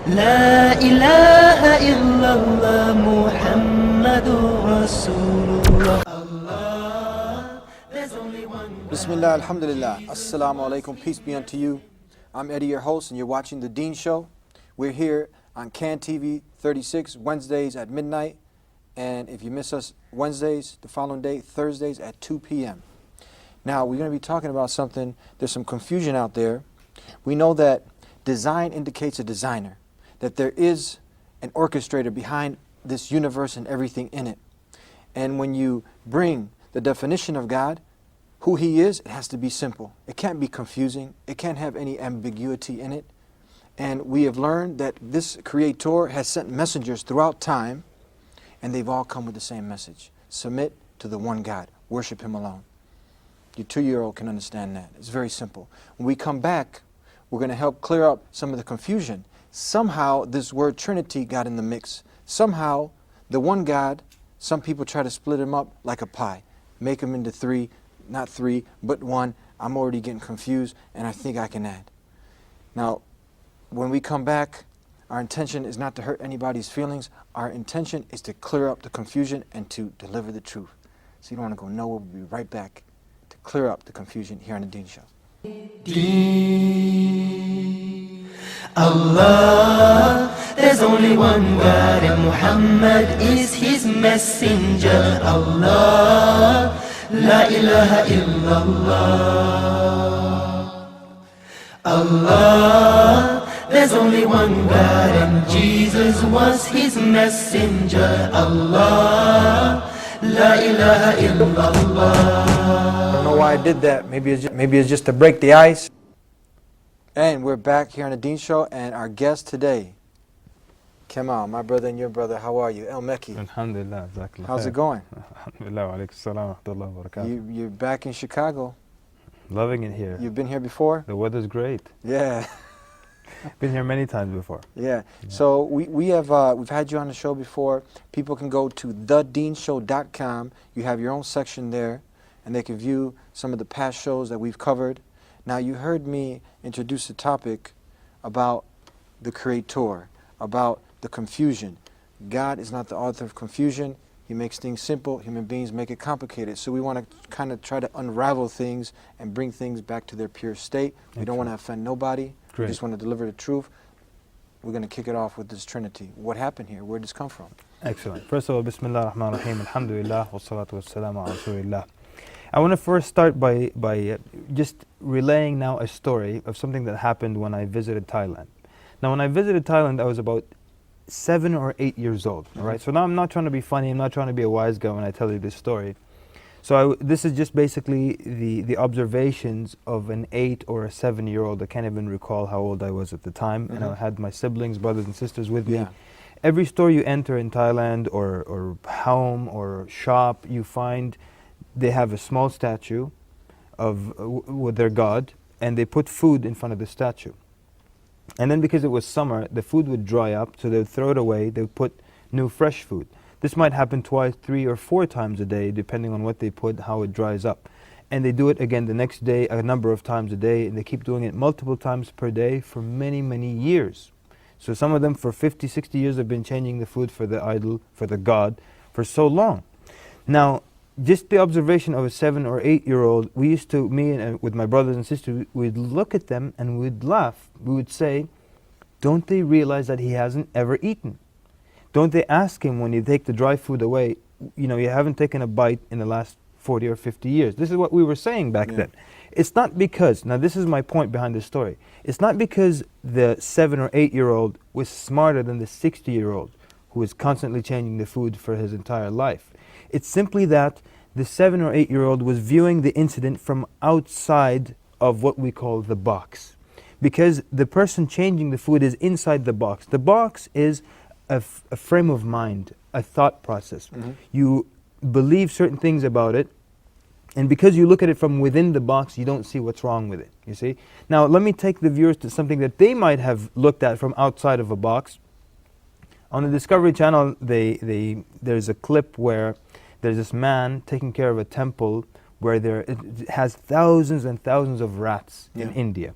لا إله إلا الله محمد رسول الله. There's only one God. Bismillah, alhamdulillah, assalamu alaikum, peace be unto you. I'm Eddie, your host, and you're watching The Dean Show. We're here on Can TV 36, Wednesdays at midnight. And if you miss us Wednesdays, the following day, Thursdays at 2 p.m. Now, we're going to be talking about something, there's some confusion out there. We know that design indicates a designer, that there is an orchestrator behind this universe and everything in it. And when you bring the definition of God, who He is, it has to be simple. It can't be confusing. It can't have any ambiguity in it. And we have learned that this Creator has sent messengers throughout time, and they've all come with the same message. Submit to the one God. Worship Him alone. Your 2-year-old can understand that. It's very simple. When we come back, we're going to help clear up some of the confusion. Somehow, this word Trinity got in the mix. Somehow, the one God, some people try to split Him up like a pie. Make Him into three, not three, but one. I'm already getting confused, and I think I can add. Now, when we come back, our intention is not to hurt anybody's feelings. Our intention is to clear up the confusion and to deliver the truth. So you don't want to go nowhere. We'll be right back to clear up the confusion here on The Deen Show. Allah, there's only one God and Muhammad is His messenger. Allah, La ilaha illallah. Allah, there's only one God and Jesus was His messenger. Allah, La ilaha illallah. I don't know why I did that. Maybe it's just to break the ice. And we're back here on The Deen Show, and our guest today, Kemal, my brother and your brother. How are you? El Mekki. Alhamdulillah. How's it going? Alhamdulillah. Wa alaikum salam wa rahmatullahi wa barakatuh. You're back in Chicago. Loving it here. You've been here before? The weather's great. Yeah. Been here many times before. Yeah. So we've had you on the show before. People can go to TheDeenShow.com. You have your own section there, and they can view some of the past shows that we've covered. Now, you heard me introduce the topic about the Creator, about the confusion. God is not the author of confusion. He makes things simple. Human beings make it complicated. So we want to kind of try to unravel things and bring things back to their pure state. We don't want to offend nobody. Great. We just want to deliver the truth. We're going to kick it off with this Trinity. What happened here? Where did this come from? Excellent. First of all, Bismillah ar-Rahman ar-Rahim, Alhamdulillah, wa salatu wa salam ala Rasulillah. I want to first start by just relaying now a story of something that happened when I visited Thailand. Now, when I visited Thailand, I was about 7 or 8 years old. All right. So now I'm not trying to be funny. I'm not trying to be a wise guy when I tell you this story. So this is just basically the observations of an 8 or a 7-year-old. I can't even recall how old I was at the time. And I had my siblings, brothers and sisters with me. Every store you enter in Thailand or home or shop, you find they have a small statue of with their god, and they put food in front of the statue. And then because it was summer, the food would dry up, so they would throw it away. They would put new fresh food. This might happen twice, 3 or 4 times a day, depending on what they put, how it dries up. And they do it again the next day, a number of times a day, and they keep doing it multiple times per day for many, many years. So some of them for 50, 60 years have been changing the food for the idol, for the god, for so long. Now, just the observation of a 7 or 8-year-old, we used to, me and with my brothers and sisters, we'd look at them and we'd laugh. We would say, don't they realize that he hasn't ever eaten? Don't they ask him when you take the dry food away, you know, you haven't taken a bite in the last 40 or 50 years. This is what we were saying back then. It's not because, now this is my point behind this story, it's not because the 7 or 8-year-old was smarter than the 60-year-old who was constantly changing the food for his entire life. It's simply that the 7 or 8-year-old was viewing the incident from outside of what we call the box. Because the person changing the food is inside the box. The box is a frame of mind, a thought process. You believe certain things about it, and because you look at it from within the box, you don't see what's wrong with it, you see? Now, let me take the viewers to something that they might have looked at from outside of a box. On the Discovery Channel, there's a clip where there's this man taking care of a temple where it has thousands and thousands of rats in India.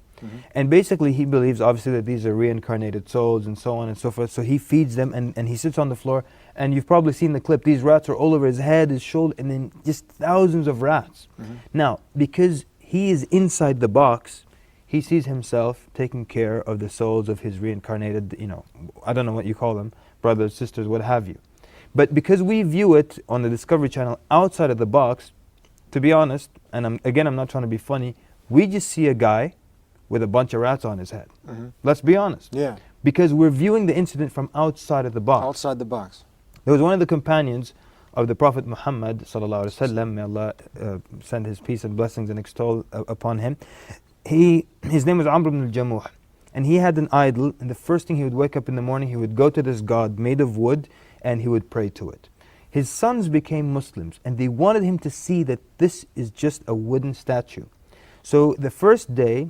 And basically he believes obviously that these are reincarnated souls and so on and so forth. So he feeds them and he sits on the floor, and you've probably seen the clip. These rats are all over his head, his shoulder, and then just thousands of rats. Now, because he is inside the box, he sees himself taking care of the souls of his reincarnated, I don't know what you call them, brothers, sisters, what have you. But because we view it on the Discovery Channel outside of the box, to be honest, and I'm not trying to be funny, we just see a guy with a bunch of rats on his head. Let's be honest. Yeah. Because we're viewing the incident from outside of the box. Outside the box. There was one of the companions of the Prophet Muhammad sallallahu alaihi wasallam, may Allah send his peace and blessings and extol upon him. His name was Amr ibn al-Jamuh, and he had an idol, and the first thing he would wake up in the morning, he would go to this god made of wood and he would pray to it. His sons became Muslims, and they wanted him to see that this is just a wooden statue. So the first day,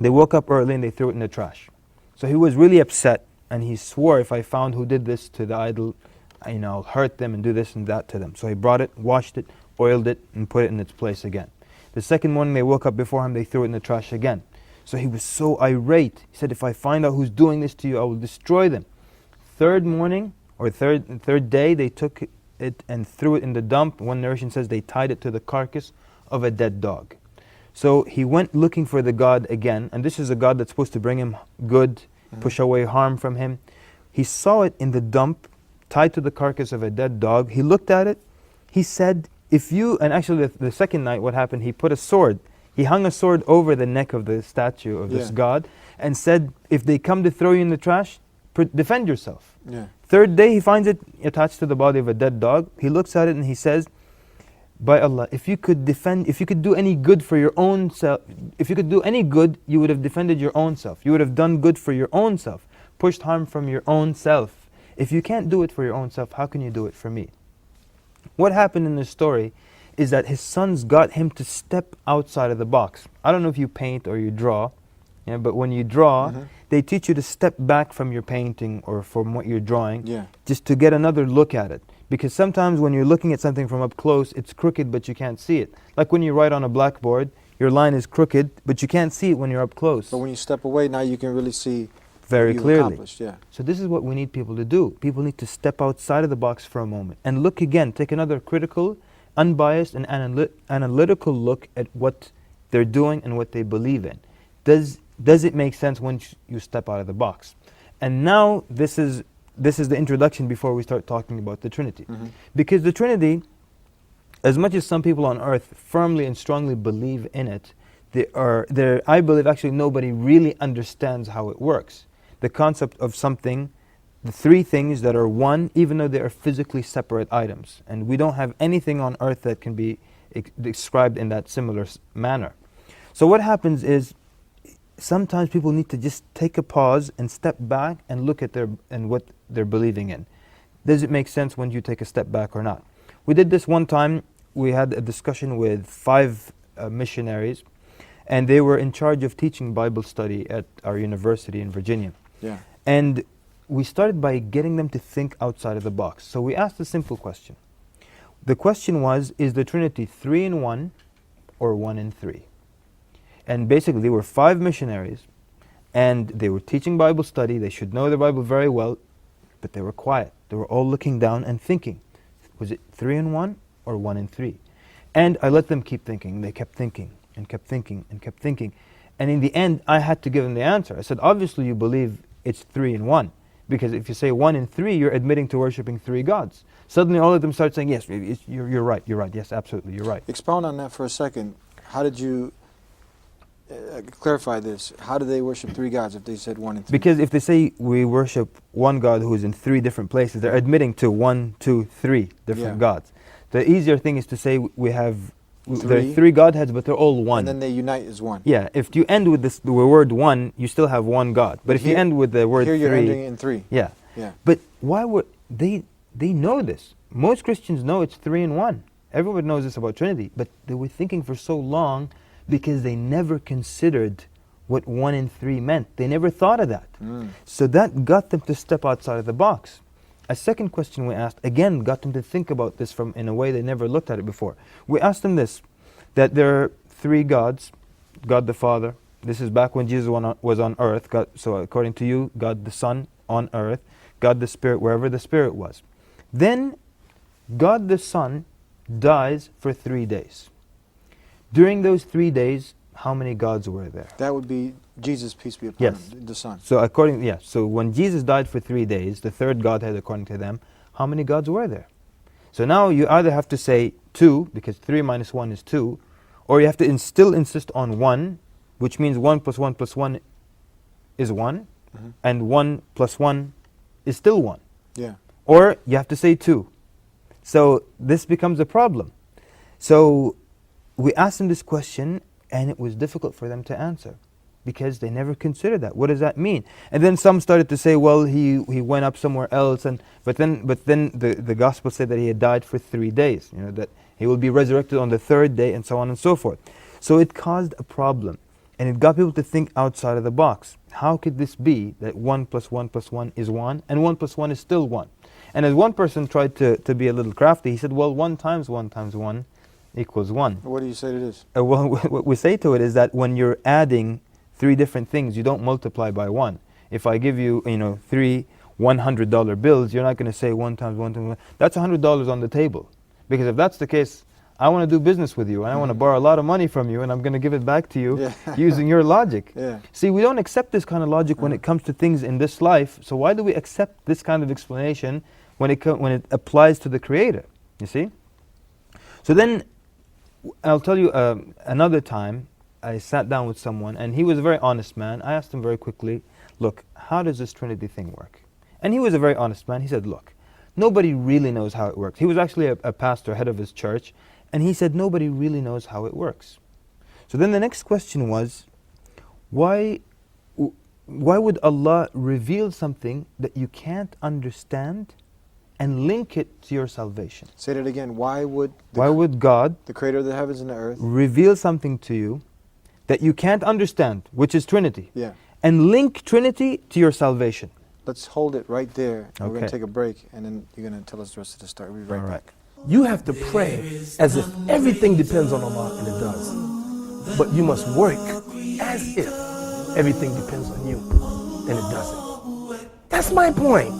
they woke up early and they threw it in the trash. So he was really upset, and he swore, if I found who did this to the idol, I'll hurt them and do this and that to them. So he brought it, washed it, oiled it, and put it in its place again. The second morning they woke up before him, they threw it in the trash again. So he was so irate. He said, if I find out who's doing this to you, I will destroy them. Third morning, or third day, they took it and threw it in the dump. One narration says they tied it to the carcass of a dead dog. So he went looking for the god again, and this is a god that's supposed to bring him good, push away harm from him. He saw it in the dump, tied to the carcass of a dead dog. He looked at it. He said, and actually the second night what happened, he put a sword. He hung a sword over the neck of the statue of this god and said, if they come to throw you in the trash, defend yourself. Third day he finds it attached to the body of a dead dog. He looks at it and he says, by Allah, if you could do any good for your own self, if you could do any good, you would have defended your own self. You would have done good for your own self, pushed harm from your own self. If you can't do it for your own self, how can you do it for me? What happened in this story is that his sons got him to step outside of the box. I don't know if you paint or you draw, but when you draw, they teach you to step back from your painting or from what you're drawing, just to get another look at it. Because sometimes when you're looking at something from up close, it's crooked, but you can't see it. Like when you write on a blackboard, your line is crooked, but you can't see it when you're up close. But when you step away, now you can really see very clearly. So this is what we need people to do. People need to step outside of the box for a moment and look again, take another critical, unbiased and analytical look at what they're doing and what they believe in. Does it make sense when you step out of the box? And now this is the introduction before we start talking about the Trinity. Because the Trinity, as much as some people on earth firmly and strongly believe in it, I believe actually nobody really understands how it works. The concept of something, the three things that are one, even though they are physically separate items. And we don't have anything on earth that can be described in that similar manner. So what happens is, sometimes people need to just take a pause and step back and look at what they're believing in. Does it make sense when you take a step back or not? We did this one time. We had a discussion with 5 missionaries, and they were in charge of teaching Bible study at our university in Virginia. And we started by getting them to think outside of the box. So we asked a simple question. The question was, is the Trinity 3 in 1 or 1 in 3? And basically there were 5 missionaries, and they were teaching Bible study. They should know the Bible very well, but they were quiet. They were all looking down and thinking, was it 3 in 1 or 1 in 3? And I let them keep thinking. They kept thinking and kept thinking and kept thinking. And in the end, I had to give them the answer. I said, obviously you believe it's 3 in 1. Because if you say 1 in 3, you're admitting to worshipping 3 gods. Suddenly all of them start saying, yes, you're right, yes, absolutely, you're right. Expound on that for a second. How did you clarify this? How do they worship 3 gods if they said 1 in 3? Because if they say we worship one God who is in 3 different places, they're admitting to 1, 2, 3 different gods. The easier thing is to say we have there are 3 godheads, but they're all one. And then they unite as one. Yeah, if you end with the word 1, you still have one God. But if you end with the word 3, you're ending in 3. Yeah. But why would they know this? Most Christians know it's 3 in 1. Everyone knows this about Trinity, but they were thinking for so long because they never considered what 1 in 3 meant. They never thought of that. So that got them to step outside of the box. A second question we asked, again, got them to think about this in a way they never looked at it before. We asked them this, that there are 3 gods, God the Father, This is back when Jesus was on earth. God, so according to you, God the Son on earth, God the Spirit wherever the Spirit was. Then God the Son dies for 3 days. During those 3 days, how many gods were there? That would be Jesus, peace be upon him, the Son. So so when Jesus died for 3 days, the third Godhead according to them, how many gods were there? So now you either have to say 2, because 3 minus 1 is 2, or you have to still insist on 1, which means 1 plus 1 plus 1 is 1, and 1 plus 1 is still 1. Yeah. Or you have to say 2. So this becomes a problem. So we asked them this question, and it was difficult for them to answer, because they never considered that. What does that mean? And then some started to say, well, he went up somewhere else, but then the gospel said that he had died for 3 days, that he will be resurrected on the 3rd day, and so on and so forth. So it caused a problem, and it got people to think outside of the box. How could this be that 1 plus 1 plus 1 is 1, and 1 plus 1 is still 1? And as one person tried to be a little crafty, he said, well, 1 times 1 times 1 equals 1. What do you say to this? Well, what we say to it is that when you're adding 3 different things, you don't multiply by 1. If I give you, 3 $100 bills, you're not going to say 1 times 1 times 1. That's $100 on the table. Because if that's the case, I want to do business with you, and I want to borrow a lot of money from you, and I'm going to give it back to you using your logic. Yeah. See, we don't accept this kind of logic when it comes to things in this life, so why do we accept this kind of explanation when it applies to the Creator, you see? So then, I'll tell you another time, I sat down with someone, and he was a very honest man. I asked him very quickly, look, how does this Trinity thing work? And he was a very honest man. He said, look, nobody really knows how it works. He was actually a pastor, head of his church, and he said nobody really knows how it works. So then the next question was, why would Allah reveal something that you can't understand and link it to your salvation? Say that again. Why would God, the Creator of the heavens and the earth, reveal something to you that you can't understand, which is Trinity, and link Trinity to your salvation? Let's hold it right there. Okay. We're going to take a break, and then you're going to tell us the rest of the story. We'll be right back. You have to pray as if everything depends on Allah, and it does. But you must work as if everything depends on you, and it doesn't. That's my point.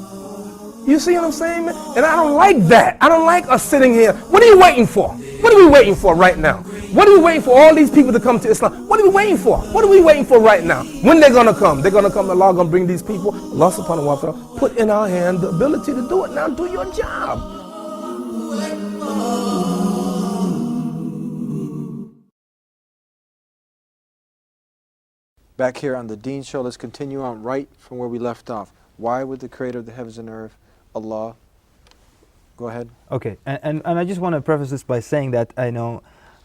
You see what I'm saying, man? And I don't like that. I don't like us sitting here. What are you waiting for? What are we waiting for right now? What are we waiting for all these people to come to Islam? What are we waiting for? What are we waiting for right now? When they're going to come? They're going to come. Allah going to bring these people. Allah subhanahu wa ta'ala put in our hand the ability to do it. Now do your job. Back here on the Deen Show, let's continue on right from where we left off. Why would the Creator of the heavens and earth, Allah, go ahead. Okay, and I just want to preface this by saying that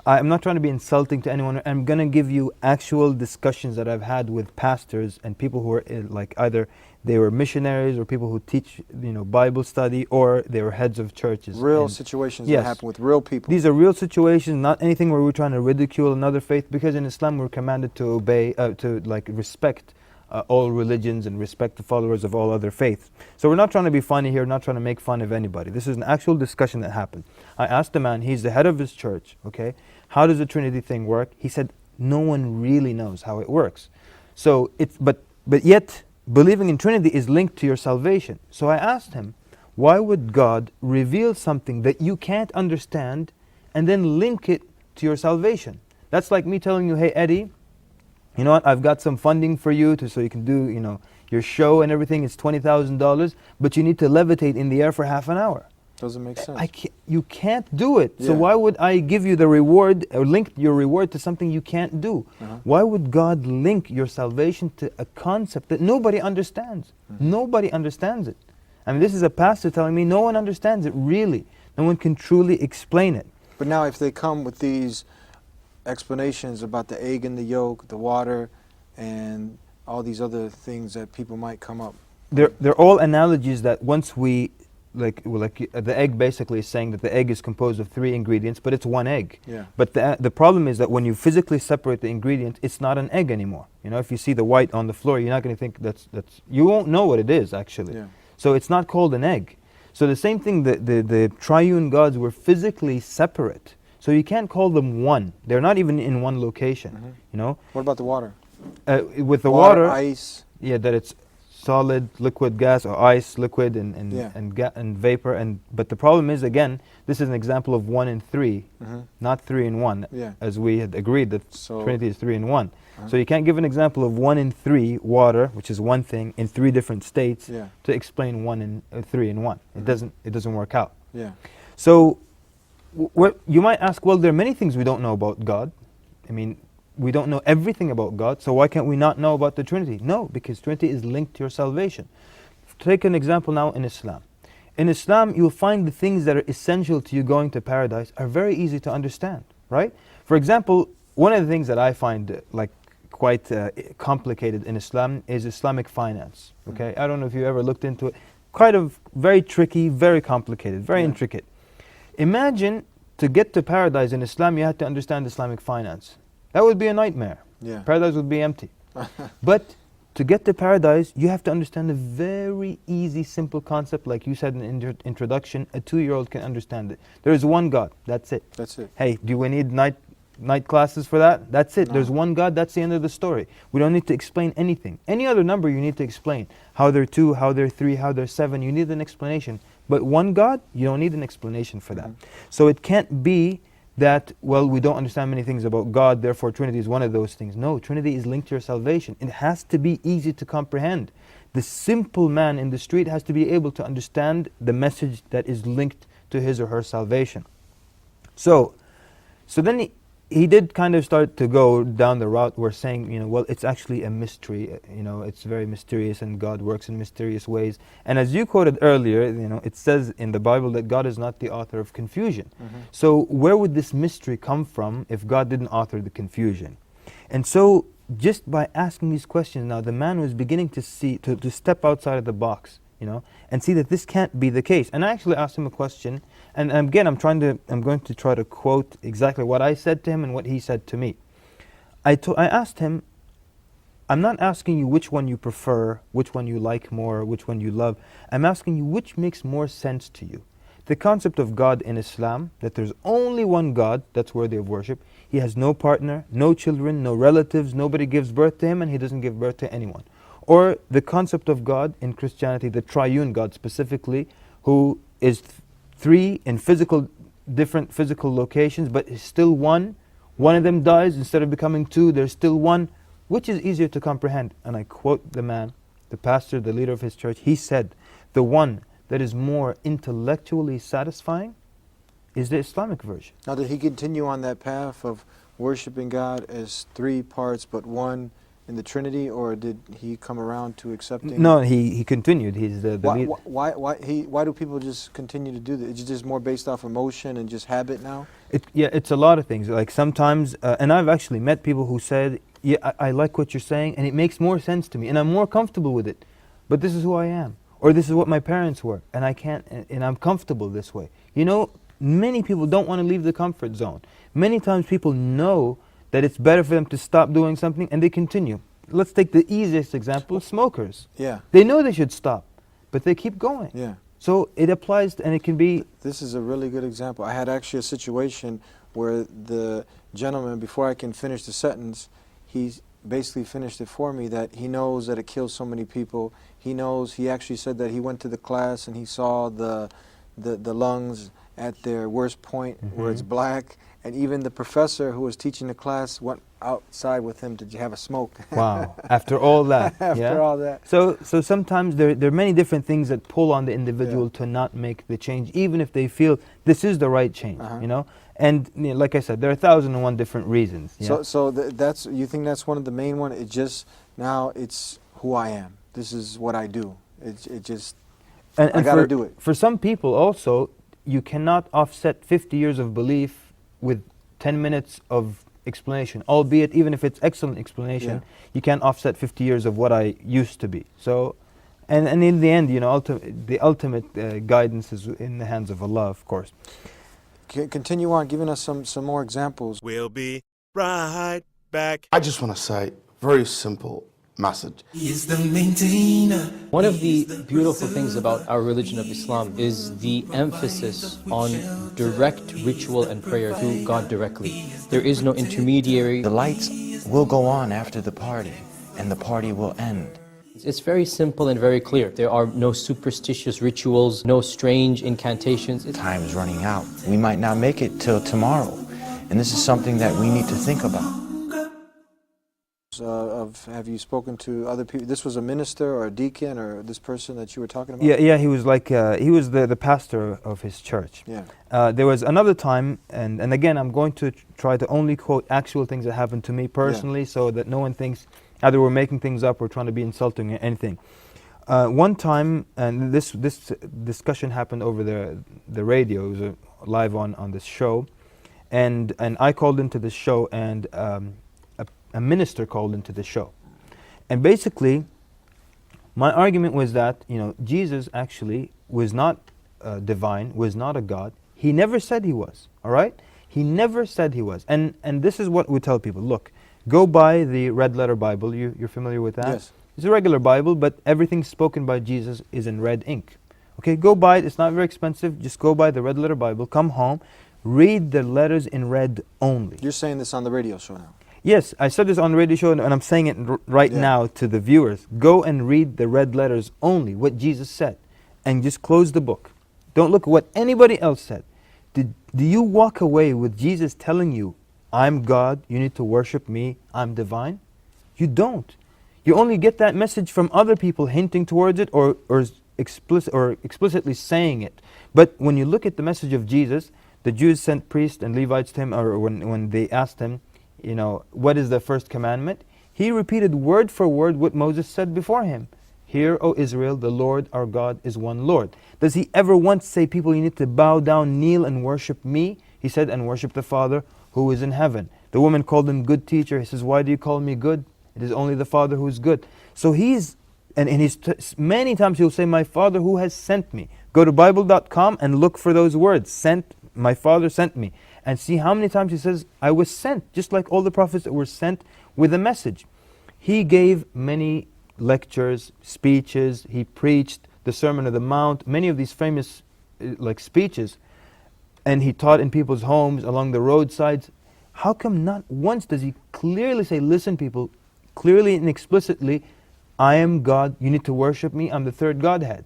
I'm not trying to be insulting to anyone. I'm going to give you actual discussions that I've had with pastors and people who are like either they were missionaries or people who teach Bible study, or they were heads of churches. Real situations that happen with real people. These are real situations, not anything where we're trying to ridicule another faith, because in Islam we're commanded to obey, to respect all religions and respect the followers of all other faiths. So we're not trying to be funny here, not trying to make fun of anybody. This is an actual discussion that happened. I asked the man, he's the head of his church, okay, how does the Trinity thing work? He said, no one really knows how it works. So but yet, believing in Trinity is linked to your salvation. So I asked him, why would God reveal something that you can't understand and then link it to your salvation? That's like me telling you, hey Eddie, you know what, I've got some funding for you so you can do your show and everything. It's $20,000, but you need to levitate in the air for half an hour. Doesn't make sense. You can't do it. So why would I give you the reward or link your reward to something you can't do? Why would God link your salvation to a concept that nobody understands? Nobody understands it. I mean, this is a pastor telling me no one understands it, really. No one can truly explain it. But now if they come with these explanations about the egg and the yolk, the water, and all these other things that people might come up. They're all analogies that once we like the egg basically is saying that the egg is composed of 3 ingredients, but it's one egg. Yeah. But the problem is that when you physically separate the ingredient, it's not an egg anymore. If you see the white on the floor, you're not going to think that's you won't know what it is actually. Yeah. So it's not called an egg. So the same thing, the triune gods were physically separate. So you can't call them one. They're not even in one location. What about the water? With the water, ice. yeah, that it's solid, liquid, gas, or ice, liquid, Yeah. and vapor. But the problem is, again, this is an example of 1 in 3, not 3 in 1, Yeah. as we had agreed that So- Trinity is 3 in 1. So you can't give an example of 1 in 3 water, which is one thing, in 3 different states, Yeah. to explain 1 in 3 in 1. It doesn't work out. Yeah. So you might ask, well, there are many things we don't know about God. I mean, we don't know everything about God, so why can't we not know about the Trinity? No, because Trinity is linked to your salvation. Take an example now in Islam. In Islam, you'll find the things that are essential to you going to paradise are very easy to understand, right? For example, one of the things that I find quite complicated in Islam is Islamic finance, okay? I don't know if you ever looked into it. Kind of very tricky, very complicated, very intricate. Imagine to get to paradise in Islam, you had to understand Islamic finance. That would be a nightmare. Yeah. Paradise would be empty. But to get to paradise, you have to understand a very easy, simple concept, like you said in the introduction. A 2-year-old can understand it. There is one God. That's it. That's it. Hey, do we need night classes for that? That's it. No. There's one God. That's the end of the story. We don't need to explain anything. Any other number you need to explain. How they're 2, how they're 3, how they're 7. You need an explanation. But one God, you don't need an explanation for that. So it can't be that, well, we don't understand many things about God, therefore Trinity is one of those things. No, Trinity is linked to your salvation. It has to be easy to comprehend. The simple man in the street has to be able to understand the message that is linked to his or her salvation. So then he did kind of start to go down the route where saying, well, it's actually a mystery, it's very mysterious and God works in mysterious ways. And as you quoted earlier, it says in the Bible that God is not the author of confusion. So where would this mystery come from if God didn't author the confusion? And so just by asking these questions now, the man was beginning to see, to step outside of the box, and see that this can't be the case. And I actually asked him a question, and again, I'm going to try to quote exactly what I said to him and what he said to me. I asked him, I'm not asking you which one you prefer, which one you like more, which one you love. I'm asking you which makes more sense to you. The concept of God in Islam, that there's only one God that's worthy of worship. He has no partner, no children, no relatives, nobody gives birth to him, and he doesn't give birth to anyone. Or the concept of God in Christianity, the triune God specifically, who is 3 in different physical locations, but is still one. One of them dies, instead of becoming 2, there's still one. Which is easier to comprehend? And I quote the man, the pastor, the leader of his church. He said, the one that is more intellectually satisfying is the Islamic version. Now, did he continue on that path of worshiping God as 3 parts but one in the Trinity, or did he come around to accepting? No, he continued. He's the Why, leader. why do people just continue to do that? It's just more based off emotion and just habit now? It's a lot of things. Like sometimes, and I've actually met people who said, yeah, I like what you're saying, and it makes more sense to me, and I'm more comfortable with it. But this is who I am, or this is what my parents were, and I can't, and I'm comfortable this way. Many people don't want to leave the comfort zone. Many times people know that it's better for them to stop doing something, and they continue. Let's take the easiest example, smokers. Yeah. They know they should stop, but they keep going. Yeah. So it applies, and it can be... This is a really good example. I had actually a situation where the gentleman, before I can finish the sentence, he basically finished it for me, that he knows that it kills so many people. He knows, he actually said that he went to the class and he saw the lungs at their worst point, where it's black, and even the professor who was teaching the class went outside with him to have a smoke. Wow, after all that. After all that. So sometimes there are many different things that pull on the individual to not make the change, even if they feel this is the right change, And like I said, there are 1,001 different reasons. So that's, you think that's one of the main ones? It just, now it's who I am. This is what I do. It just, I got to do it. For some people also, you cannot offset 50 years of belief with 10 minutes of explanation, albeit even if it's excellent explanation, you can't offset 50 years of what I used to be. So, and in the end, the ultimate guidance is in the hands of Allah, of course. Continue on giving us some more examples. We'll be right back. I just want to say, very simple message. He is the maintainer. One of the beautiful things about our religion of Islam is the emphasis on direct ritual and prayer to God directly. There is no intermediary. The lights will go on after the party, and the party will end. It's very simple and very clear. There are no superstitious rituals, no strange incantations. Time is running out. We might not make it till tomorrow. And this is something that we need to think about. Have you spoken to other people? This was a minister or a deacon or this person that you were talking about? Yeah, he was like, he was the pastor of his church. Yeah. There was another time, and again, I'm going to try to only quote actual things that happened to me personally, so that no one thinks either we're making things up or trying to be insulting or anything. One time, and this discussion happened over the radio. It was live on this show, and I called into the show, and a minister called into the show, and basically, my argument was that Jesus actually was not divine, was not a God. He never said he was. All right, he never said he was, and this is what we tell people. Look, go buy the red letter Bible. You're familiar with that? Yes. It's a regular Bible, but everything spoken by Jesus is in red ink. Okay, go buy it. It's not very expensive. Just go buy the red letter Bible. Come home, read the letters in red only. You're saying this on the radio show now? Yes, I said this on the radio show, and I'm saying it right now to the viewers. Go and read the red letters only, what Jesus said, and just close the book. Don't look at what anybody else said. Do you walk away with Jesus telling you, I'm God, you need to worship me, I'm divine? You don't. You only get that message from other people hinting towards it or explicitly saying it. But when you look at the message of Jesus, the Jews sent priests and Levites to him, or when they asked him, what is the first commandment? He repeated word for word what Moses said before him. Hear, O Israel, the Lord our God is one Lord. Does he ever once say, people, you need to bow down, kneel and worship me? He said, and worship the Father who is in heaven. The woman called him good teacher. He says, why do you call me good? It is only the Father who is good. So many times he'll say, my Father who has sent me. Go to Bible.com and look for those words. Sent, my Father sent me. And see how many times he says, I was sent, just like all the prophets that were sent with a message. He gave many lectures, speeches, he preached the Sermon on the Mount, many of these famous speeches, and he taught in people's homes, along the roadsides. How come not once does he clearly say, listen people, clearly and explicitly, I am God, you need to worship me, I'm the third Godhead.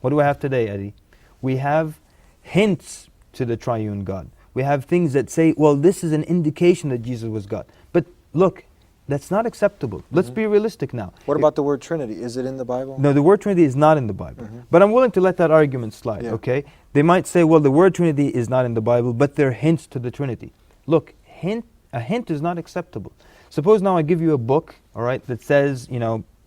What do I have today, Eddie? We have hints to the triune God. We have things that say, well, this is an indication that Jesus was God. But look, that's not acceptable. Let's be realistic now. What about the word Trinity? Is it in the Bible? No, the word Trinity is not in the Bible. But I'm willing to let that argument slide, okay? They might say, well, the word Trinity is not in the Bible, but there are hints to the Trinity. Look, a hint is not acceptable. Suppose now I give you a book, all right, that says,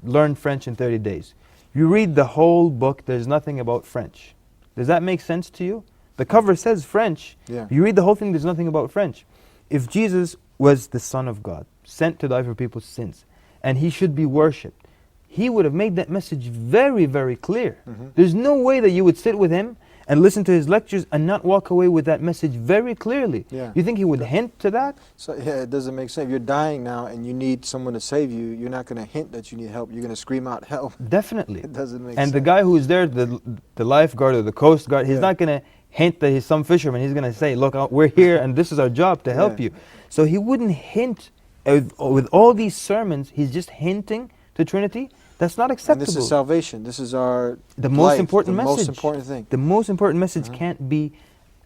learn French in 30 days. You read the whole book, there's nothing about French. Does that make sense to you? The cover says French. You read the whole thing, there's nothing about French. If Jesus was the Son of God, sent to die for people's sins, and he should be worshipped, he would have made that message very, very clear. There's no way that you would sit with him and listen to his lectures and not walk away with that message very clearly. You think he would hint to that? So it doesn't make sense. If you're dying now and you need someone to save you, you're not going to hint that you need help. You're going to scream out help. Definitely. It doesn't make sense. And the guy who is there, the lifeguard or the coast guard, he's not going to hint that he's some fisherman. He's going to say, look, we're here and this is our job to help you. So he wouldn't hint. With all these sermons, he's just hinting to Trinity. That's not acceptable. And this is salvation. This is the most important message. The most important thing. The most important message can't be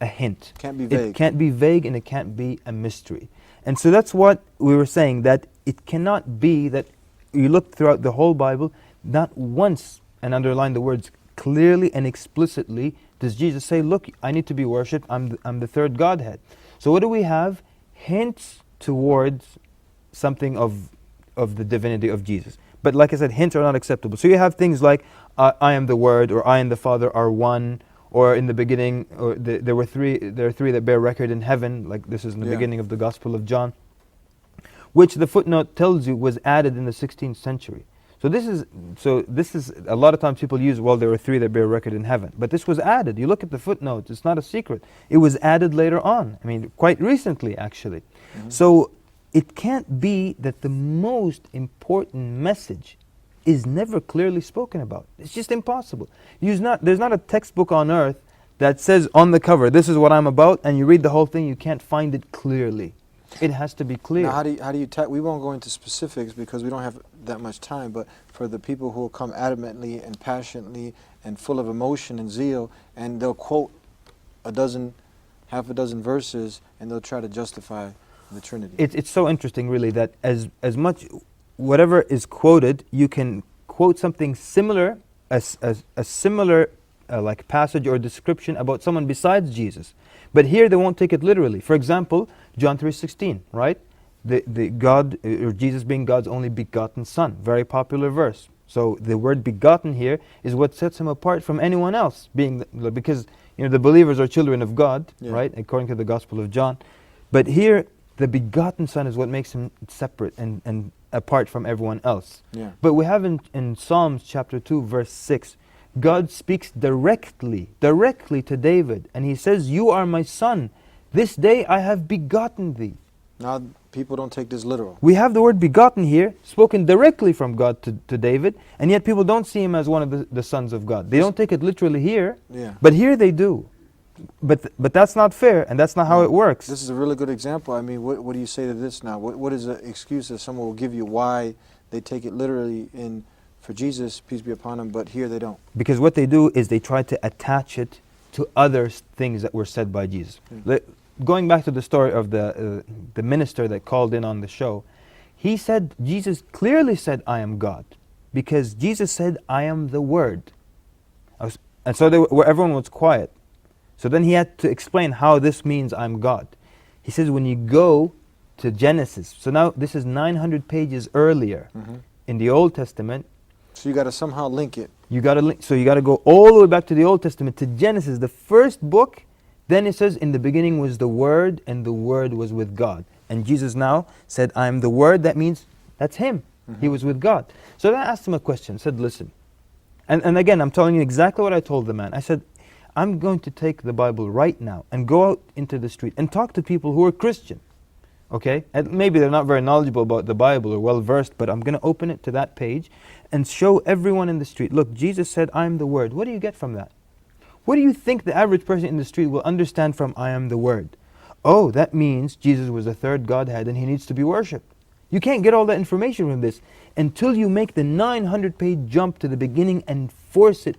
a hint. Can't be vague. It can't be vague, and it can't be a mystery. And so that's what we were saying, that it cannot be that you look throughout the whole Bible, not once, and underline the words clearly and explicitly, does Jesus say, look, I need to be worshipped, I'm the third Godhead. So what do we have? Hints towards something of the divinity of Jesus. But like I said, hints are not acceptable. So you have things like, I am the Word, or I and the Father are one, or in the beginning, or there are three that bear record in heaven, like this is in the beginning of the Gospel of John, which the footnote tells you was added in the 16th century. So this is a lot of times people use, well, there are three that bear record in heaven, but this was added. You look at the footnotes, it's not a secret. It was added later on. I mean, quite recently, actually. So it can't be that the most important message is never clearly spoken about. It's just impossible. There's not a textbook on earth that says on the cover, this is what I'm about, and you read the whole thing, you can't find it clearly. It has to be clear. Now, how do you we won't go into specifics because we don't have that much time, but for the people who will come adamantly and passionately and full of emotion and zeal, and they'll quote half a dozen verses, and they'll try to justify the Trinity. It's so interesting, really, that as much, whatever is quoted, you can quote something similar, a similar like passage or description about someone besides Jesus. But here they won't take it literally. For example, John 3:16, right? The God, or Jesus being God's only begotten Son, very popular verse. So the word begotten here is what sets him apart from anyone else, because the believers are children of God, right? According to the Gospel of John. But here, the begotten Son is what makes him separate and apart from everyone else. Yeah. But we have in Psalms chapter 2, verse 6, God speaks directly to David, and he says, "You are my son. This day I have begotten thee." Now, people don't take this literal. We have the word begotten here, spoken directly from God to David, and yet people don't see him as one of the sons of God. They don't take it literally here, but here they do. But that's not fair, and that's not how it works. This is a really good example. I mean, what do you say to this now? What is the excuse that someone will give you why they take it literally for Jesus, peace be upon him, but here they don't? Because what they do is they try to attach it to other things that were said by Jesus. Going back to the story of the minister that called in on the show, he said, Jesus clearly said, "I am God," because Jesus said, "I am the Word." And so everyone was quiet. So then he had to explain how this means I'm God. He says when you go to Genesis, so now this is 900 pages earlier in the Old Testament. So you got to somehow link it. So you got to go all the way back to the Old Testament, to Genesis, the first book. Then it says, in the beginning was the Word, and the Word was with God. And Jesus now said, "I am the Word." That means that's him. He was with God. So then I asked him a question, said, "Listen," and again, I'm telling you exactly what I told the man. I said, "I'm going to take the Bible right now and go out into the street and talk to people who are Christian." Okay? And maybe they're not very knowledgeable about the Bible or well versed, but I'm going to open it to that page and show everyone in the street, look, Jesus said, "I am the Word." What do you get from that? What do you think the average person in the street will understand from "I am the Word"? Oh, that means Jesus was the third Godhead and he needs to be worshipped. You can't get all that information from this until you make the 900-page jump to the beginning and force it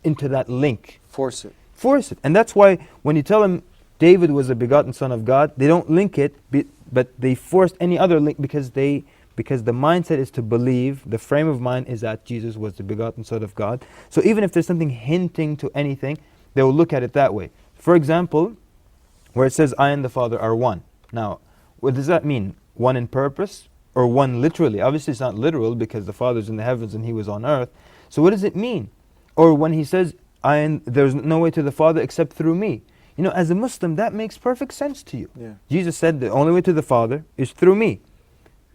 into that link. Force it. Force it. And that's why when you tell them David was a begotten son of God, they don't link it, but they force any other link because the mindset is to believe, the frame of mind is that Jesus was the begotten Son of God. So even if there's something hinting to anything, they will look at it that way. For example, where it says, "I and the Father are one." Now, what does that mean? One in purpose or one literally? Obviously it's not literal because the Father's in the heavens and he was on earth. So what does it mean? Or when he says, "There's no way to the Father except through me." As a Muslim, that makes perfect sense to you. Yeah. Jesus said the only way to the Father is through me.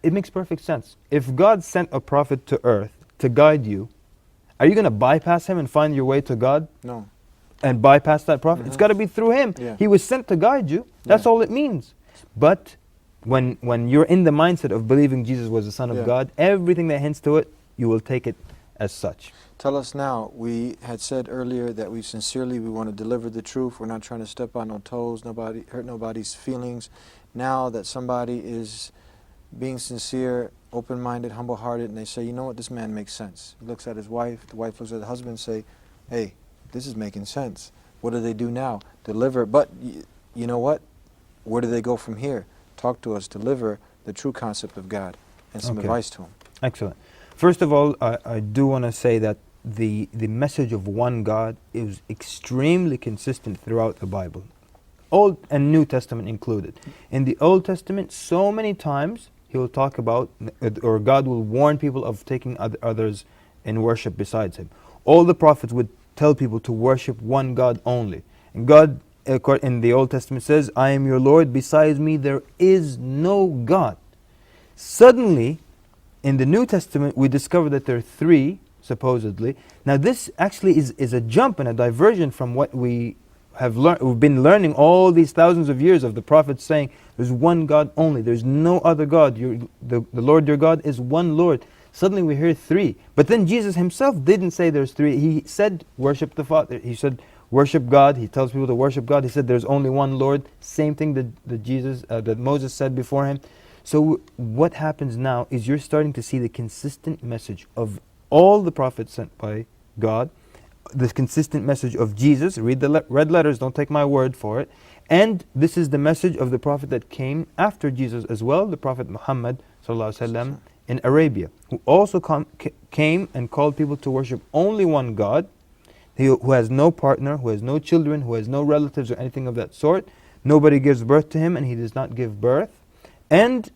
It makes perfect sense. If God sent a prophet to earth to guide you, are you going to bypass him and find your way to God? No. And bypass that prophet? It's got to be through him. Yeah. He was sent to guide you. That's all it means. But when you're in the mindset of believing Jesus was the Son of God, everything that hints to it, you will take it as such. Tell us now, we had said earlier that we want to deliver the truth. We're not trying to step on no toes, hurt nobody's feelings. Now that somebody is being sincere, open-minded, humble-hearted, and they say, you know what, this man makes sense. He looks at his wife, the wife looks at the husband and say, hey, this is making sense. What do they do now? Deliver. But you know what? Where do they go from here? Talk to us, deliver the true concept of God and some advice to him. Excellent. First of all, I do want to say that the message of one God is extremely consistent throughout the Bible, Old and New Testament included. In the Old Testament, so many times he will talk about, or God will warn people of taking others in worship besides him. All the prophets would tell people to worship one God only. And God, in the Old Testament, says, "I am your Lord, besides me there is no God." Suddenly, in the New Testament, we discover that there are three, supposedly. Now this actually is a jump and a diversion from what we have learned. We've been learning all these thousands of years of the prophets saying, there's one God only, there's no other God, the Lord your God is one Lord. Suddenly we hear three. But then Jesus himself didn't say there's three. He said, worship the Father. He said, worship God. He tells people to worship God. He said there's only one Lord. Same thing that Moses said before him. So what happens now is you're starting to see the consistent message of all the prophets sent by God, the consistent message of Jesus. Read the red letters, don't take my word for it. And this is the message of the prophet that came after Jesus as well, the Prophet Muhammad ﷺ in Arabia, who also came and called people to worship only one God, who has no partner, who has no children, who has no relatives or anything of that sort. Nobody gives birth to him and he does not give birth. And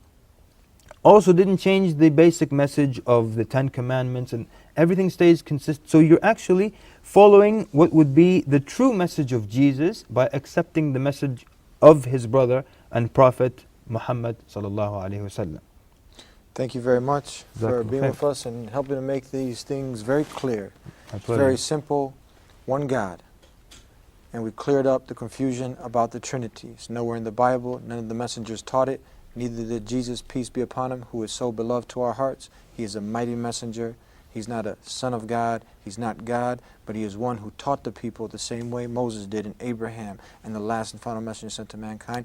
also didn't change the basic message of the 10 Commandments, and everything stays consistent. So you're actually following what would be the true message of Jesus by accepting the message of his brother and Prophet Muhammad sallallahu alaihi wasallam. Thank you very much for Jazakallah being khair. with us and helping to make these things very clear. My It's pleasure. very simple, one God. And we cleared up the confusion about the Trinity. It's nowhere in the Bible, none of the messengers taught it, neither did Jesus, peace be upon him, who is so beloved to our hearts. He is a mighty messenger. He's not a son of God, he's not God, but he is one who taught the people the same way Moses did and Abraham and the last and final messenger sent to mankind.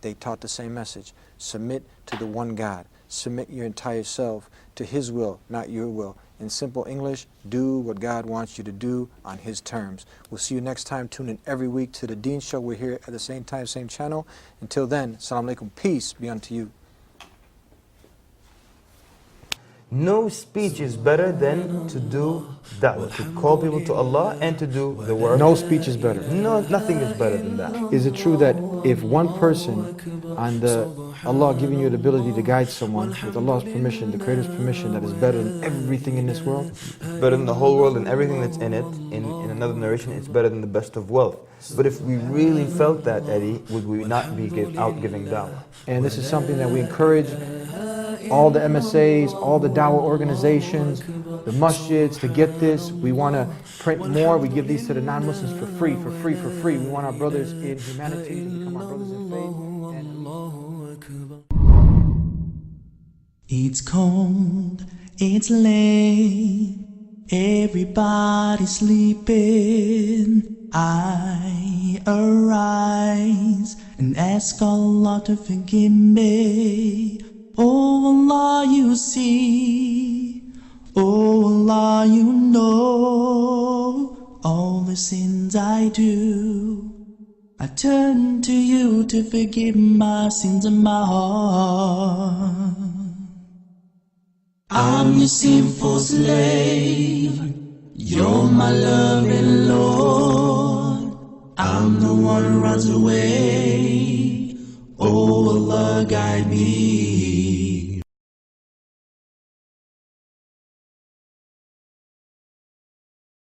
They taught the same message. Submit to the one God. Submit your entire self to his will, not your will. In simple English, do what God wants you to do on his terms. We'll see you next time. Tune in every week to The Deen Show. We're here at the same time, same channel. Until then, Assalamu alaikum. Peace be unto you. No speech is better than to do da'wah, to call people to Allah and to do the work. No speech is better. No, nothing is better than that. Is it true that if one person on Allah giving you the ability to guide someone with Allah's permission, the Creator's permission, that is better than everything in this world? Better than the whole world and everything that's in it. In another narration, it's better than the best of wealth. But if we really felt that, Eddie, would we not be out giving da'wah? And this is something that we encourage all the MSAs, all the dawah organizations, the masjids to get this. We want to print more. We give these to the non-Muslims for free. We want our brothers in humanity to become our brothers in faith. It's cold, it's late, everybody's sleeping. I arise and ask Allah to forgive me. Oh Allah, you see, oh Allah, you know all the sins I do. I turn to you to forgive my sins in my heart. I'm your sinful slave, you're my loving Lord. I'm the one who runs away, oh Allah, guide me.